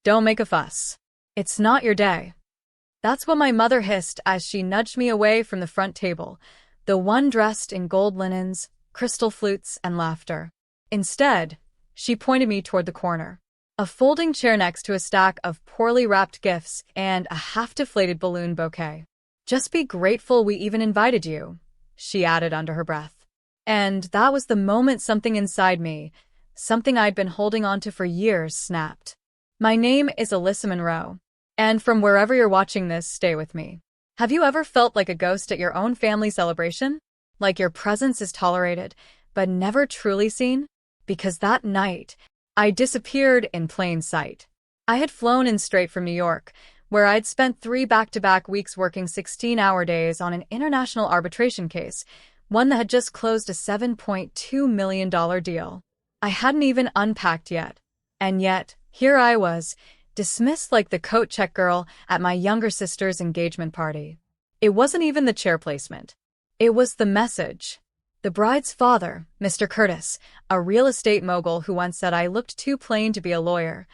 Don't make a fuss. It's not your day. That's what my mother hissed as she nudged me away from the front table, the one dressed in gold linens, crystal flutes, and laughter. Instead, she pointed me toward the corner. A folding chair next to a stack of poorly wrapped gifts and a half-deflated balloon bouquet. Just be grateful we even invited you, she added under her breath. And that was the moment something inside me, something I'd been holding on to for years, snapped. My name is Alyssa Monroe, and from wherever you're watching this, stay with me. Have you ever felt like a ghost at your own family celebration? Like your presence is tolerated, but never truly seen? Because that night, I disappeared in plain sight. I had flown in straight from New York, where I'd spent 3 back-to-back weeks working 16-hour days on an international arbitration case, one that had just closed a $7.2 million deal. I hadn't even unpacked yet. And yet, here I was, dismissed like the coat check girl at my younger sister's engagement party. It wasn't even the chair placement. It was the message. The bride's father, Mr. Curtis, a real estate mogul who once said I looked too plain to be a lawyer,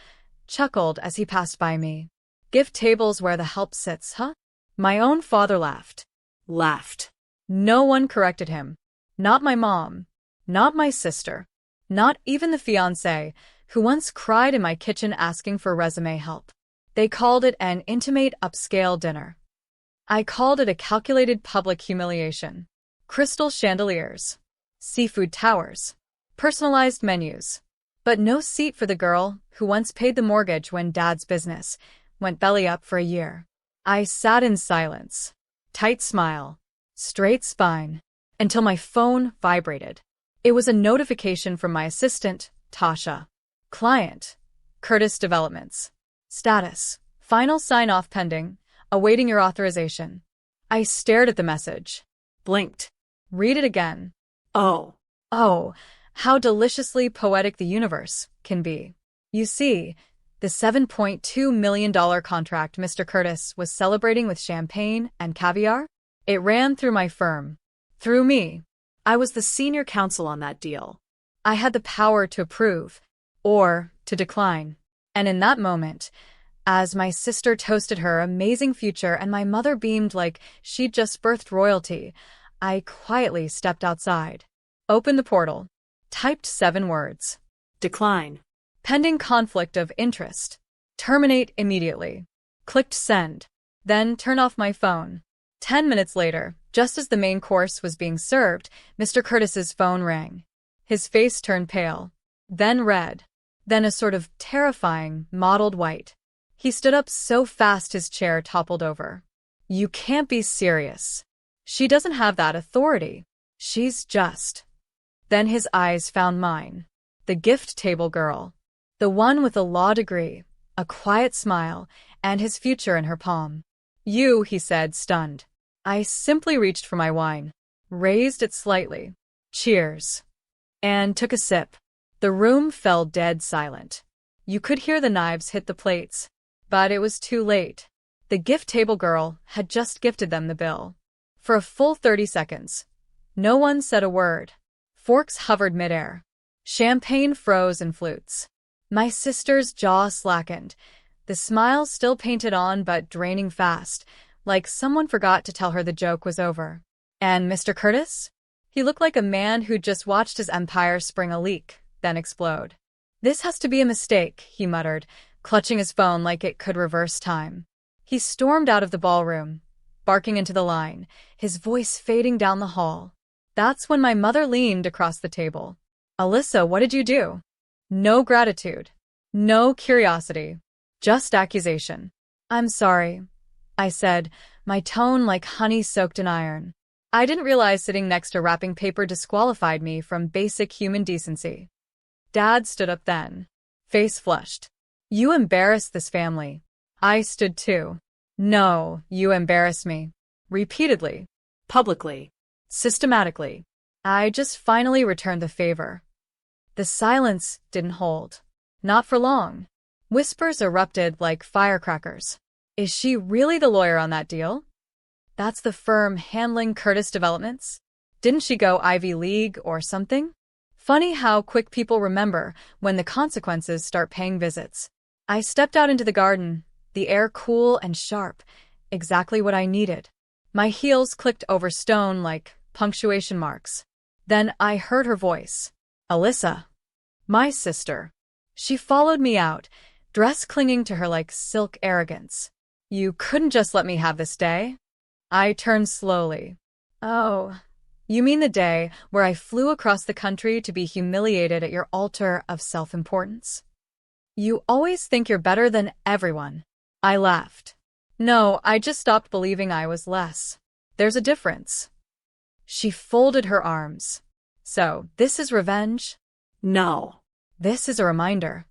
chuckled as he passed by me. Gift tables where the help sits, huh? My own father laughed. Laughed. No one corrected him. Not my mom. Not my sister. Not even the fiancé, who once cried in my kitchen asking for resume help. They called it an intimate upscale dinner. I called it a calculated public humiliation. Crystal chandeliers, seafood towers, personalized menus. But no seat for the girl who once paid the mortgage when Dad's business went belly up for a year. I sat in silence, tight smile, straight spine, until my phone vibrated. It was a notification from my assistant, Tasha. Client, Curtis Developments. Status, final sign-off pending, awaiting your authorization. I stared at the message, blinked. Read it again. Oh, how deliciously poetic the universe can be. You see, the $7.2 million contract Mr. Curtis was celebrating with champagne and caviar? It ran through my firm. Through me. I was the senior counsel on that deal. I had the power to approve, or to decline. And in that moment, as my sister toasted her amazing future and my mother beamed like she'd just birthed royalty, I quietly stepped outside, opened the portal, typed 7 words. Decline. Pending conflict of interest. Terminate immediately. Clicked send. Then turn off my phone. 10 minutes later, just as the main course was being served, Mr. Curtis's phone rang. His face turned pale, then red, then a sort of terrifying, mottled white. He stood up so fast his chair toppled over. You can't be serious. She doesn't have that authority. She's just. Then his eyes found mine. The gift table girl. The one with a law degree, a quiet smile, and his future in her palm. You, he said, stunned. I simply reached for my wine, raised it slightly. Cheers. And took a sip. The room fell dead silent. You could hear the knives hit the plates. But it was too late. The gift table girl had just gifted them the bill. For a full 30 seconds, no one said a word. Forks hovered midair. Champagne froze in flutes. My sister's jaw slackened, the smile still painted on but draining fast, like someone forgot to tell her the joke was over. And Mr. Curtis? He looked like a man who'd just watched his empire spring a leak, then explode. This has to be a mistake, he muttered, clutching his phone like it could reverse time. He stormed out of the ballroom, barking into the line, his voice fading down the hall. That's when my mother leaned across the table. Alyssa, what did you do? No gratitude. No curiosity. Just accusation. I'm sorry, I said, my tone like honey soaked in iron. I didn't realize sitting next to wrapping paper disqualified me from basic human decency. Dad stood up then, face flushed. You embarrassed this family. I stood too. No, you embarrass me. Repeatedly. Publicly. Systematically. I just finally returned the favor. The silence didn't hold. Not for long. Whispers erupted like firecrackers. Is she really the lawyer on that deal? That's the firm handling Curtis Developments? Didn't she go Ivy League or something? Funny how quick people remember when the consequences start paying visits. I stepped out into the garden, the air cool and sharp, exactly what I needed. My heels clicked over stone like punctuation marks. Then I heard her voice. Alyssa. My sister. She followed me out, dress clinging to her like silk arrogance. You couldn't just let me have this day? I turned slowly. Oh, you mean the day where I flew across the country to be humiliated at your altar of self-importance? You always think you're better than everyone. I laughed. No, I just stopped believing I was less. There's a difference. She folded her arms. So, this is revenge? No. This is a reminder.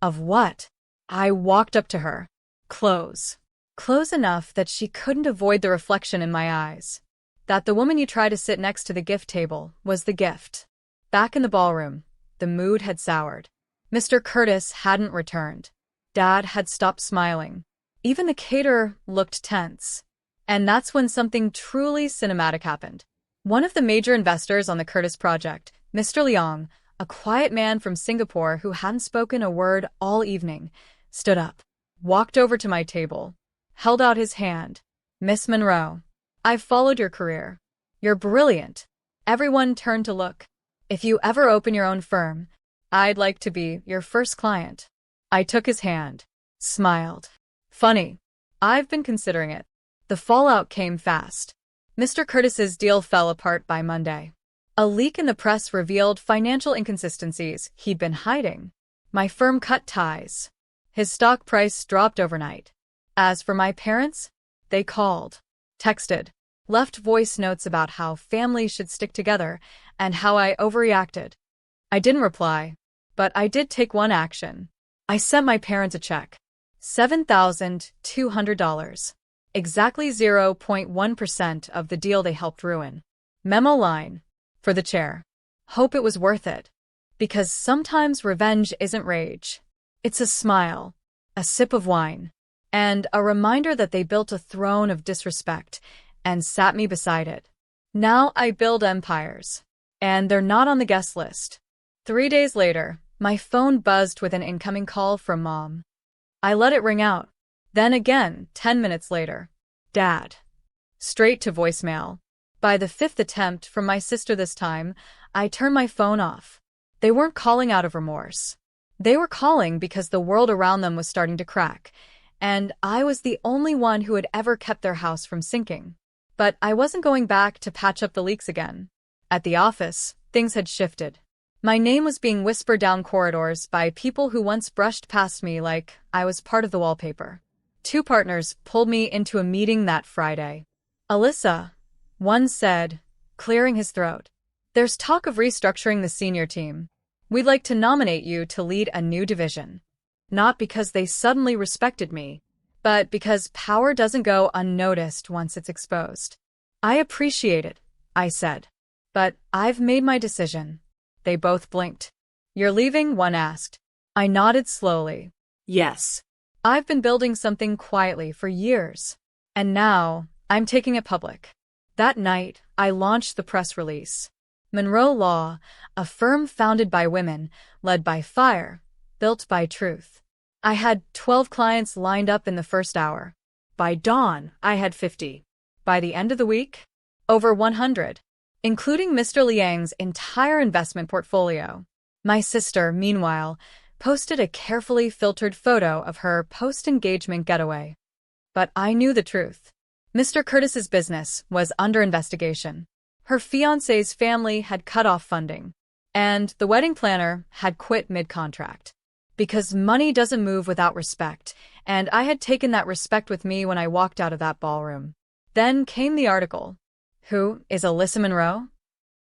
Of what? I walked up to her. Close. Close enough that she couldn't avoid the reflection in my eyes. That the woman you try to sit next to the gift table was the gift. Back in the ballroom, the mood had soured. Mr. Curtis hadn't returned. Dad had stopped smiling. Even the caterer looked tense. And that's when something truly cinematic happened. One of the major investors on the Curtis project, Mr. Leong, a quiet man from Singapore who hadn't spoken a word all evening, stood up, walked over to my table, held out his hand. Miss Monroe, I've followed your career. You're brilliant. Everyone turned to look. If you ever open your own firm, I'd like to be your first client. I took his hand, smiled. Funny. I've been considering it. The fallout came fast. Mr. Curtis's deal fell apart by Monday. A leak in the press revealed financial inconsistencies he'd been hiding. My firm cut ties. His stock price dropped overnight. As for my parents, they called, texted, left voice notes about how families should stick together and how I overreacted. I didn't reply, but I did take one action. I sent my parents a check. $7,200. Exactly 0.1% of the deal they helped ruin. Memo line. For the chair. Hope it was worth it. Because sometimes revenge isn't rage. It's a smile, a sip of wine, and a reminder that they built a throne of disrespect and sat me beside it. Now I build empires. And they're not on the guest list. 3 days later, my phone buzzed with an incoming call from Mom. I let it ring out. Then again, 10 minutes later. Dad. Straight to voicemail. By the 5th attempt from my sister this time, I turned my phone off. They weren't calling out of remorse. They were calling because the world around them was starting to crack, and I was the only one who had ever kept their house from sinking. But I wasn't going back to patch up the leaks again. At the office, things had shifted. My name was being whispered down corridors by people who once brushed past me like I was part of the wallpaper. 2 partners pulled me into a meeting that Friday. Alyssa, one said, clearing his throat. There's talk of restructuring the senior team. We'd like to nominate you to lead a new division. Not because they suddenly respected me, but because power doesn't go unnoticed once it's exposed. I appreciate it, I said. But I've made my decision. They both blinked. You're leaving? One asked. I nodded slowly. Yes. I've been building something quietly for years. And now, I'm taking it public. That night, I launched the press release. Monroe Law, a firm founded by women, led by fire, built by truth. I had 12 clients lined up in the first hour. By dawn, I had 50. By the end of the week, over 100. Including Mr. Liang's entire investment portfolio. My sister, meanwhile, posted a carefully filtered photo of her post-engagement getaway. But I knew the truth. Mr. Curtis's business was under investigation. Her fiancé's family had cut off funding, and the wedding planner had quit mid-contract. Because money doesn't move without respect, and I had taken that respect with me when I walked out of that ballroom. Then came the article. Who is Alyssa Monroe?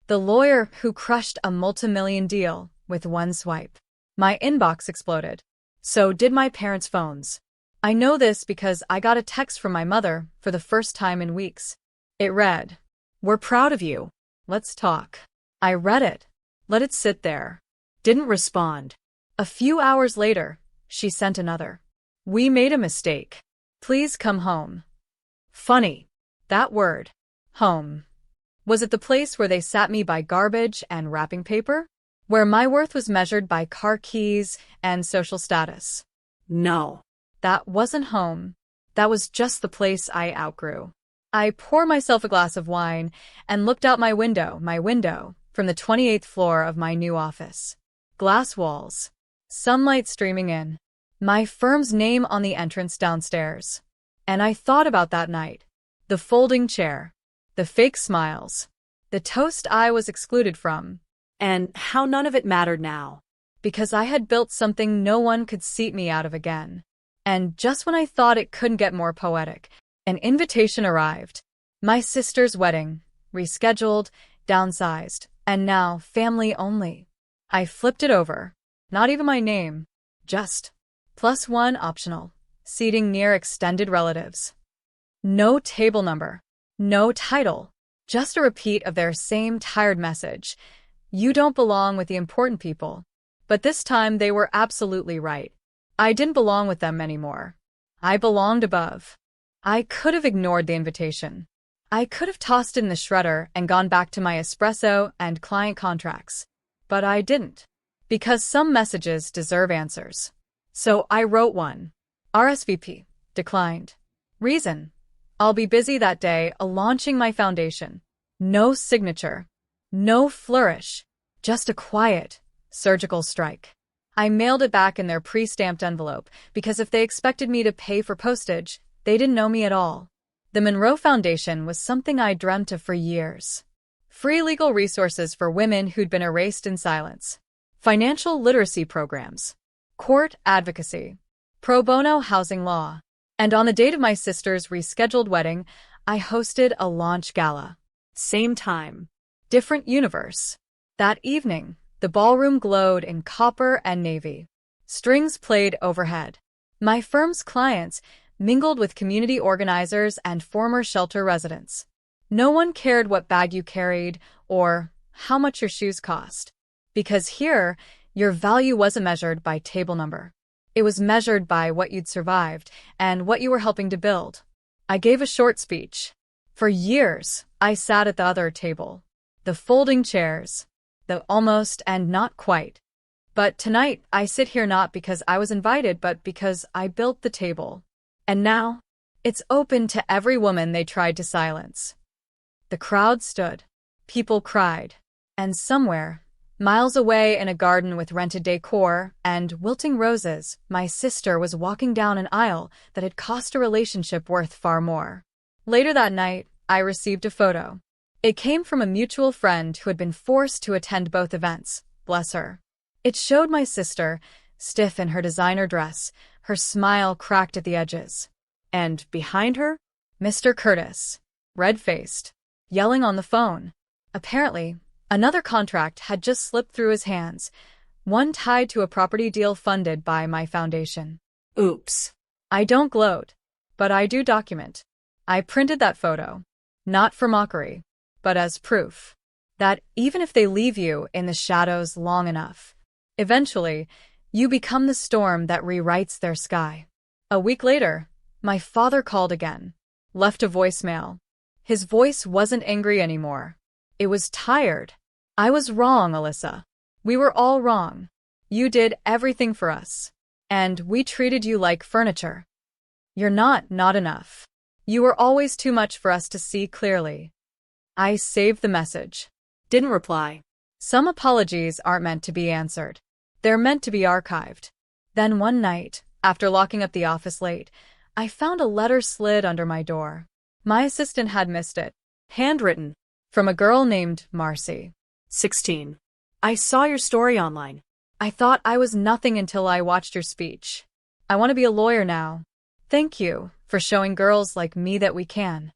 The lawyer who crushed a multi-million deal with one swipe. My inbox exploded. So did my parents' phones. I know this because I got a text from my mother for the first time in weeks. It read, "We're proud of you. Let's talk." I read it. Let it sit there. Didn't respond. A few hours later, she sent another. "We made a mistake. Please come home." Funny. That word. Home. Was it the place where they sat me by garbage and wrapping paper? Where my worth was measured by car keys and social status? No. That wasn't home. That was just the place I outgrew. I poured myself a glass of wine and looked out my window, from the 28th floor of my new office. Glass walls. Sunlight streaming in. My firm's name on the entrance downstairs. And I thought about that night. The folding chair. The fake smiles. The toast I was excluded from. And how none of it mattered now. Because I had built something no one could seat me out of again. And just when I thought it couldn't get more poetic, an invitation arrived. My sister's wedding. Rescheduled, downsized, and now family only. I flipped it over. Not even my name. Just +1 optional. Seating near extended relatives. No table number. No title. Just a repeat of their same tired message. You don't belong with the important people. But this time they were absolutely right. I didn't belong with them anymore. I belonged above. I could have ignored the invitation. I could have tossed it in the shredder and gone back to my espresso and client contracts. But I didn't. Because some messages deserve answers. So I wrote one. RSVP. Declined. Reason. I'll be busy that day launching my foundation. No signature. No flourish. Just a quiet, surgical strike. I mailed it back in their pre-stamped envelope because if they expected me to pay for postage, they didn't know me at all. The Monroe Foundation was something I dreamt of for years. Free legal resources for women who'd been erased in silence. Financial literacy programs. Court advocacy. Pro bono housing law. And on the date of my sister's rescheduled wedding, I hosted a launch gala. Same time. Different universe. That evening, the ballroom glowed in copper and navy. Strings played overhead. My firm's clients mingled with community organizers and former shelter residents. No one cared what bag you carried or how much your shoes cost. Because here, your value wasn't measured by table number. It was measured by what you'd survived and what you were helping to build. I gave a short speech. For years, I sat at the other table. The folding chairs. The almost and not quite. But tonight, I sit here not because I was invited, but because I built the table. And now, it's open to every woman they tried to silence. The crowd stood. People cried. And somewhere, miles away in a garden with rented decor and wilting roses, my sister was walking down an aisle that had cost a relationship worth far more. Later that night, I received a photo. It came from a mutual friend who had been forced to attend both events, bless her. It showed my sister, stiff in her designer dress, her smile cracked at the edges. And behind her, Mr. Curtis, red-faced, yelling on the phone. Apparently, another contract had just slipped through his hands, one tied to a property deal funded by my foundation. Oops. I don't gloat, but I do document. I printed that photo, not for mockery, but as proof that even if they leave you in the shadows long enough, eventually, you become the storm that rewrites their sky. A week later, my father called again, left a voicemail. His voice wasn't angry anymore. It was tired. I was wrong, Alyssa. We were all wrong. You did everything for us. And we treated you like furniture. You're not enough. You were always too much for us to see clearly. I saved the message. Didn't reply. Some apologies aren't meant to be answered. They're meant to be archived. Then one night, after locking up the office late, I found a letter slid under my door. My assistant had missed it. Handwritten. From a girl named Marcy. 16. I saw your story online. I thought I was nothing until I watched your speech. I want to be a lawyer now. Thank you for showing girls like me that we can.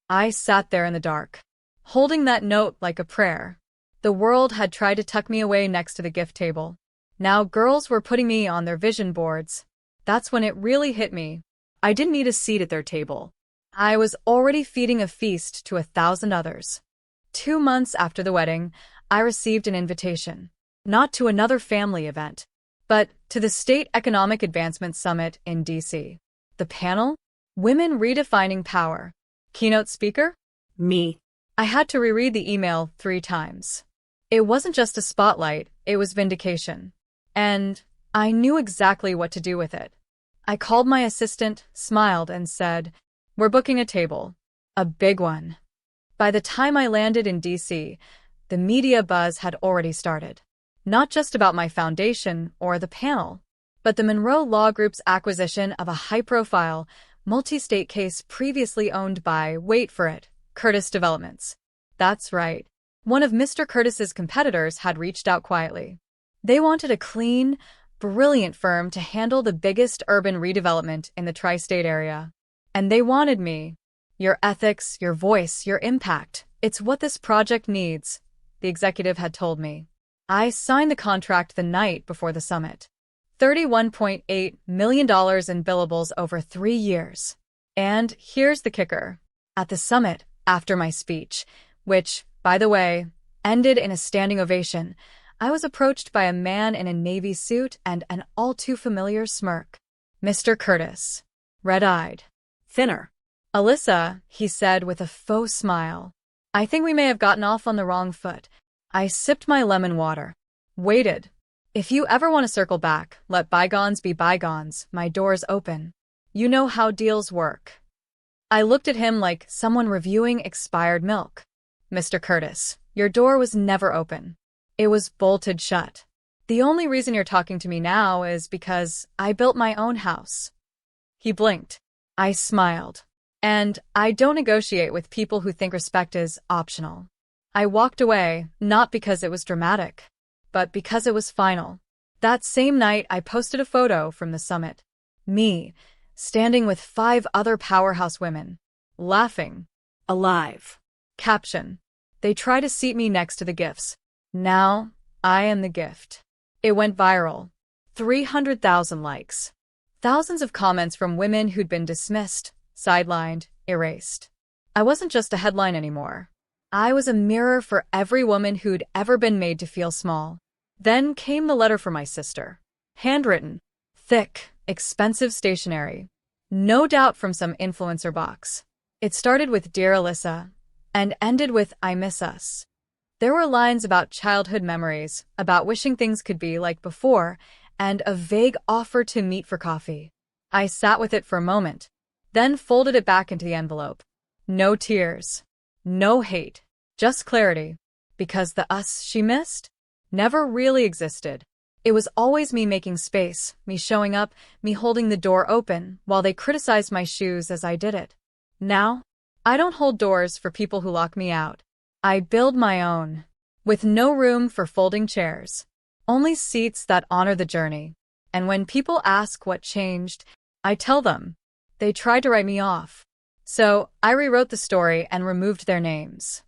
I sat there in the dark, holding that note like a prayer. The world had tried to tuck me away next to the gift table. Now girls were putting me on their vision boards. That's when it really hit me. I didn't need a seat at their table. I was already feeding a feast to 1,000 others. 2 months after the wedding, I received an invitation. Not to another family event, but to the State Economic Advancement Summit in D.C. The panel? Women Redefining Power. Keynote speaker? Me. I had to reread the email 3 times. It wasn't just a spotlight, it was vindication. And I knew exactly what to do with it. I called my assistant, smiled, and said, "We're booking a table. A big one." By the time I landed in DC, the media buzz had already started. Not just about my foundation or the panel, but the Monroe Law Group's acquisition of a high-profile, multi-state case previously owned by, wait for it, Curtis Developments. That's right. One of Mr. Curtis's competitors had reached out quietly. They wanted a clean, brilliant firm to handle the biggest urban redevelopment in the tri-state area. And they wanted me. Your ethics, your voice, your impact. It's what this project needs, the executive had told me. I signed the contract the night before the summit. $31.8 million in billables over 3 years. And here's the kicker. At the summit, after my speech, which, by the way, ended in a standing ovation, I was approached by a man in a navy suit and an all-too-familiar smirk. Mr. Curtis. Red-eyed. Thinner. "Alyssa," he said with a faux smile. "I think we may have gotten off on the wrong foot." I sipped my lemon water. Waited. If you ever want to circle back, let bygones be bygones, my door's open. You know how deals work. I looked at him like someone reviewing expired milk. "Mr. Curtis, your door was never open. It was bolted shut. The only reason you're talking to me now is because I built my own house." He blinked. I smiled. And I don't negotiate with people who think respect is optional. I walked away, not because it was dramatic, but because it was final. That same night, I posted a photo from the summit. Me, standing with 5 other powerhouse women, laughing. Alive. Caption. They try to seat me next to the gifts. Now, I am the gift. It went viral. 300,000 likes. Thousands of comments from women who'd been dismissed, sidelined, erased. I wasn't just a headline anymore. I was a mirror for every woman who'd ever been made to feel small. Then came the letter from my sister. Handwritten. Thick, expensive stationery. No doubt from some influencer box. It started with "Dear Alyssa," and ended with "I miss us." There were lines about childhood memories, about wishing things could be like before, and a vague offer to meet for coffee. I sat with it for a moment, then folded it back into the envelope. No tears. No hate. Just clarity. Because the us she missed never really existed. It was always me making space, me showing up, me holding the door open, while they criticized my shoes as I did it. Now, I don't hold doors for people who lock me out. I build my own. With no room for folding chairs. Only seats that honor the journey. And when people ask what changed, I tell them. They tried to write me off. So, I rewrote the story and removed their names.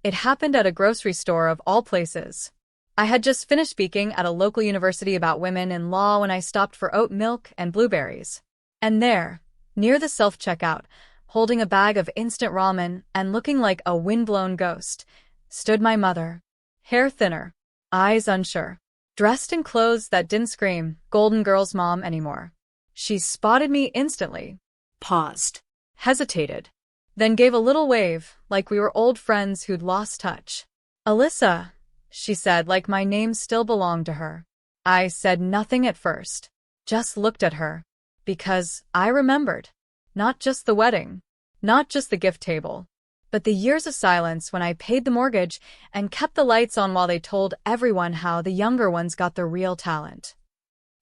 It happened at a grocery store of all places. I had just finished speaking at a local university about women in law when I stopped for oat milk and blueberries. And there, near the self-checkout, holding a bag of instant ramen and looking like a windblown ghost, stood my mother. Hair thinner, eyes unsure, dressed in clothes that didn't scream, Golden Girls mom anymore. She spotted me instantly. Paused. Hesitated. Then gave a little wave, like we were old friends who'd lost touch. "Alyssa," she said, like my name still belonged to her. I said nothing at first. Just looked at her. Because I remembered. Not just the wedding. Not just the gift table. But the years of silence when I paid the mortgage and kept the lights on while they told everyone how the younger ones got the real talent.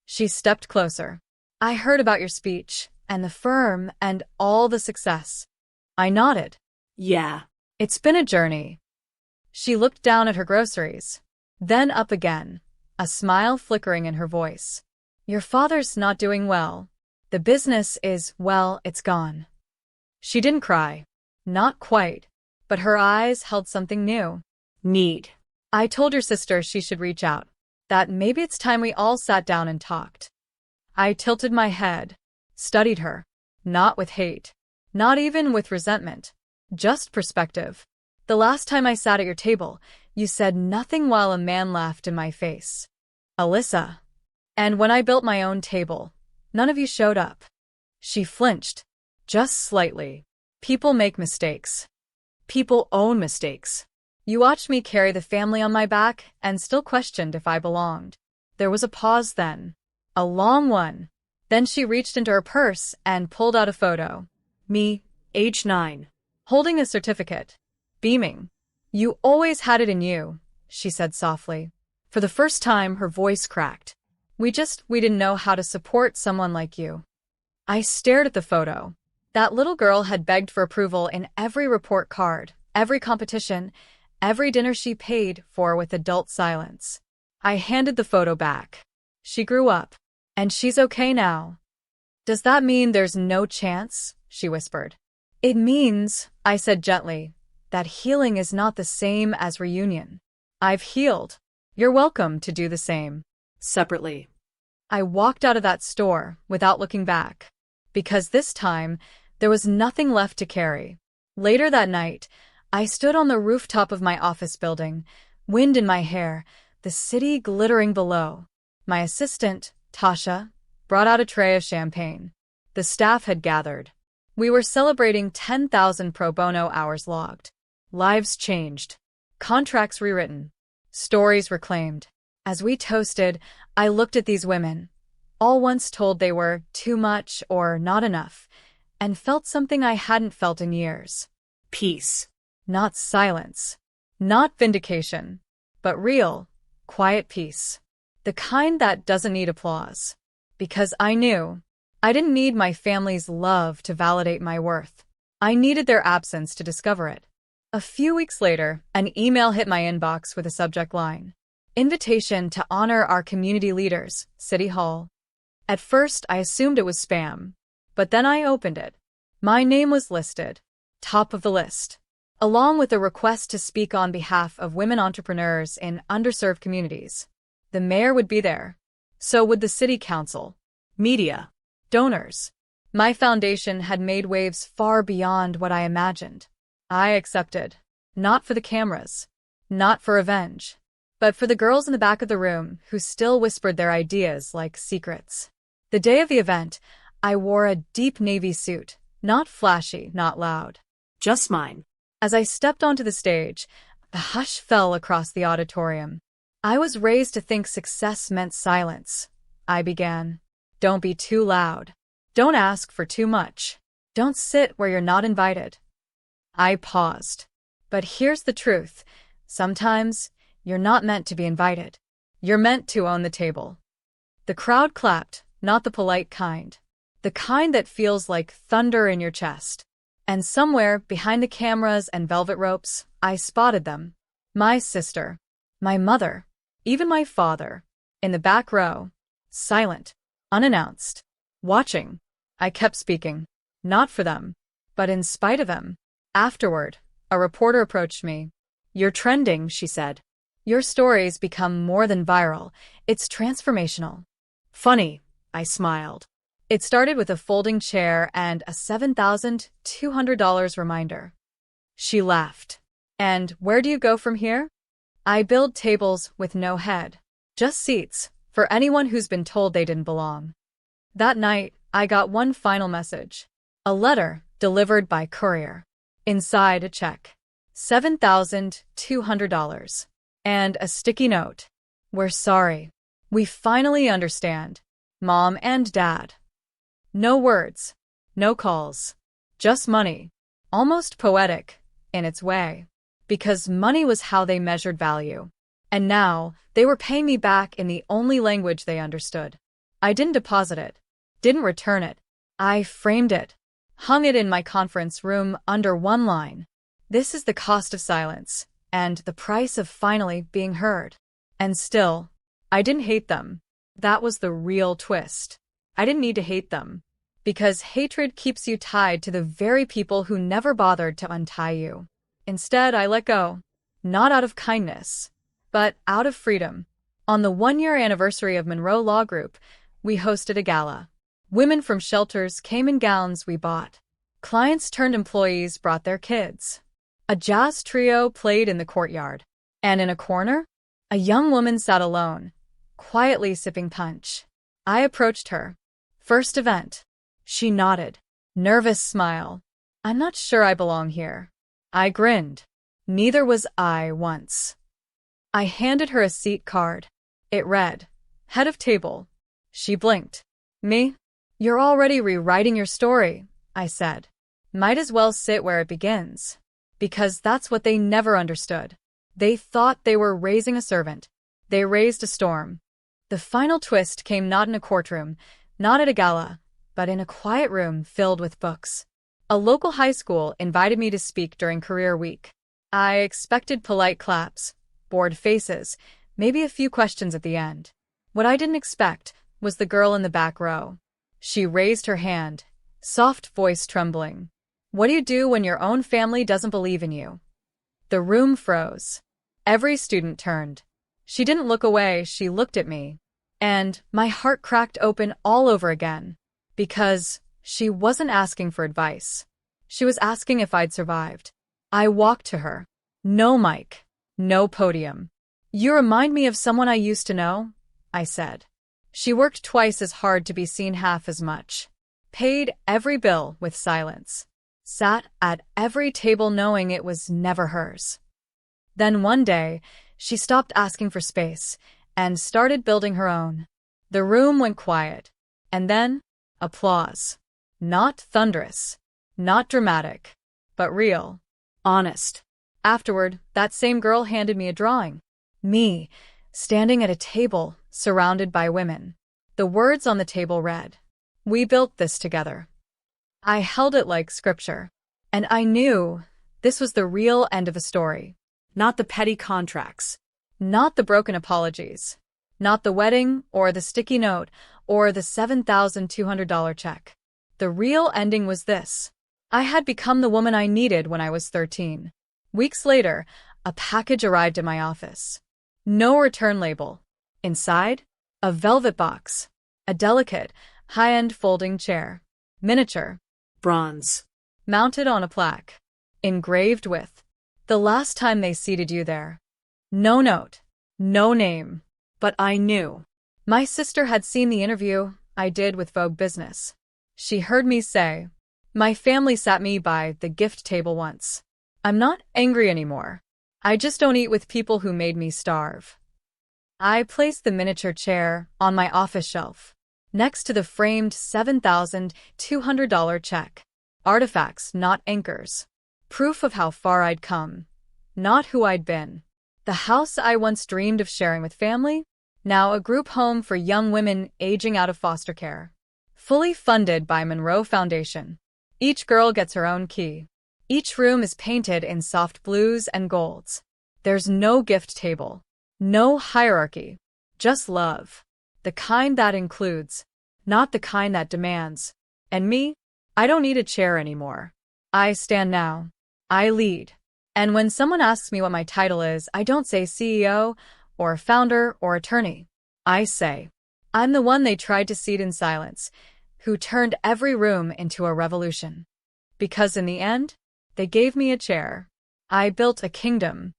She stepped closer. "I heard about your speech, and the firm, and all the success." I nodded. Yeah. "It's been a journey." She looked down at her groceries. Then up again, a smile flickering in her voice. "Your father's not doing well. The business is, well, it's gone." She didn't cry. Not quite. But her eyes held something new. Need. "I told your sister she should reach out. That maybe it's time we all sat down and talked." I tilted my head. Studied her. Not with hate. Not even with resentment. Just perspective. "The last time I sat at your table, you said nothing while a man laughed in my face. Alyssa. And when I built my own table, none of you showed up." She flinched. Just slightly. "People make mistakes. People own mistakes. You watched me carry the family on my back and still questioned if I belonged." There was a pause then. A long one. Then she reached into her purse and pulled out a photo. Me, age 9. Holding a certificate. Beaming. You always had it in you, she said softly. For the first time, her voice cracked. We didn't know how to support someone like you. I stared at the photo. That little girl had begged for approval in every report card, every competition, every dinner she paid for with adult silence. I handed the photo back. She grew up, and she's okay now. Does that mean there's no chance? She whispered. It means, I said gently, that healing is not the same as reunion. I've healed. You're welcome to do the same. Separately. I walked out of that store without looking back, because this time there was nothing left to carry. Later that night, I stood on the rooftop of my office building, wind in my hair, the city glittering below. My assistant, Tasha, brought out a tray of champagne. The staff had gathered. We were celebrating 10,000 pro bono hours logged. Lives changed. Contracts rewritten. Stories reclaimed. As we toasted, I looked at these women, all once told they were too much or not enough, and felt something I hadn't felt in years. Peace. Not silence. Not vindication. But real, quiet peace. The kind that doesn't need applause. Because I knew I didn't need my family's love to validate my worth. I needed their absence to discover it. A few weeks later, an email hit my inbox with a subject line. Invitation to honor our community leaders, City Hall. At first, I assumed it was spam. But then I opened it. My name was listed. Top of the list. Along with a request to speak on behalf of women entrepreneurs in underserved communities. The mayor would be there. So would the city council. Media. Donors. My foundation had made waves far beyond what I imagined. I accepted. Not for the cameras. Not for revenge. But for the girls in the back of the room who still whispered their ideas like secrets. The day of the event, I wore a deep navy suit. Not flashy, not loud. Just mine. As I stepped onto the stage, the hush fell across the auditorium. I was raised to think success meant silence. I began. Don't be too loud. Don't ask for too much. Don't sit where you're not invited. I paused. But here's the truth. Sometimes, you're not meant to be invited. You're meant to own the table. The crowd clapped, not the polite kind. The kind that feels like thunder in your chest. And somewhere, behind the cameras and velvet ropes, I spotted them. My sister. My mother. Even my father. In the back row. Silent. Unannounced. Watching. I kept speaking. Not for them. But in spite of them. Afterward, a reporter approached me. You're trending, she said. Your stories become more than viral. It's transformational. Funny, I smiled. It started with a folding chair and a $7,200 reminder. She laughed. And where do you go from here? I build tables with no head. Just seats, for anyone who's been told they didn't belong. That night, I got one final message. A letter, delivered by courier. Inside a check. $7,200. And a sticky note. We're sorry. We finally understand. Mom and Dad. No words. No calls. Just money. Almost poetic, in its way. Because money was how they measured value. And now, they were paying me back in the only language they understood. I didn't deposit it. Didn't return it. I framed it. Hung it in my conference room under one line. This is the cost of silence, and the price of finally being heard. And still, I didn't hate them. That was the real twist. I didn't need to hate them. Because hatred keeps you tied to the very people who never bothered to untie you. Instead, I let go. Not out of kindness, but out of freedom. On the one-year anniversary of Monroe Law Group, we hosted a gala. Women from shelters came in gowns we bought. Clients turned employees brought their kids. A jazz trio played in the courtyard. And in a corner, a young woman sat alone, quietly sipping punch. I approached her. First event. She nodded. Nervous smile. I'm not sure I belong here. I grinned. Neither was I once. I handed her a seat card. It read, Head of Table. She blinked. Me? You're already rewriting your story, I said. Might as well sit where it begins. Because that's what they never understood. They thought they were raising a servant. They raised a storm. The final twist came not in a courtroom, not at a gala, but in a quiet room filled with books. A local high school invited me to speak during career week. I expected polite claps, bored faces, maybe a few questions at the end. What I didn't expect was the girl in the back row. She raised her hand, soft voice trembling. What do you do when your own family doesn't believe in you? The room froze. Every student turned. She didn't look away, she looked at me. And my heart cracked open all over again. Because she wasn't asking for advice. She was asking if I'd survived. I walked to her. No mic. No podium. You remind me of someone I used to know, I said. She worked twice as hard to be seen half as much. Paid every bill with silence. Sat at every table knowing it was never hers. Then one day, she stopped asking for space and started building her own. The room went quiet. And then, applause. Not thunderous. Not dramatic. But real. Honest. Afterward, that same girl handed me a drawing. Me, standing at a table, surrounded by women. The words on the table read, "We built this together." I held it like scripture. And I knew this was the real end of a story. Not the petty contracts. Not the broken apologies. Not the wedding, or the sticky note, or the $7,200 check. The real ending was this. I had become the woman I needed when I was 13. Weeks later, a package arrived at my office. No return label. Inside, a velvet box. A delicate, high-end folding chair. Miniature. Bronze. Mounted on a plaque. Engraved with, "The last time they seated you there." No note. No name. But I knew. My sister had seen the interview I did with Vogue Business. She heard me say, "My family sat me by the gift table once. I'm not angry anymore. I just don't eat with people who made me starve." I placed the miniature chair on my office shelf, next to the framed $7,200 check. Artifacts, not anchors. Proof of how far I'd come, not who I'd been. The house I once dreamed of sharing with family, now a group home for young women aging out of foster care. Fully funded by Monroe Foundation. Each girl gets her own key. Each room is painted in soft blues and golds. There's no gift table. No hierarchy. Just love. The kind that includes, not the kind that demands. And me? I don't need a chair anymore. I stand now. I lead. And when someone asks me what my title is, I don't say CEO, or founder, or attorney. I say, I'm the one they tried to seat in silence, who turned every room into a revolution. Because in the end, they gave me a chair. I built a kingdom.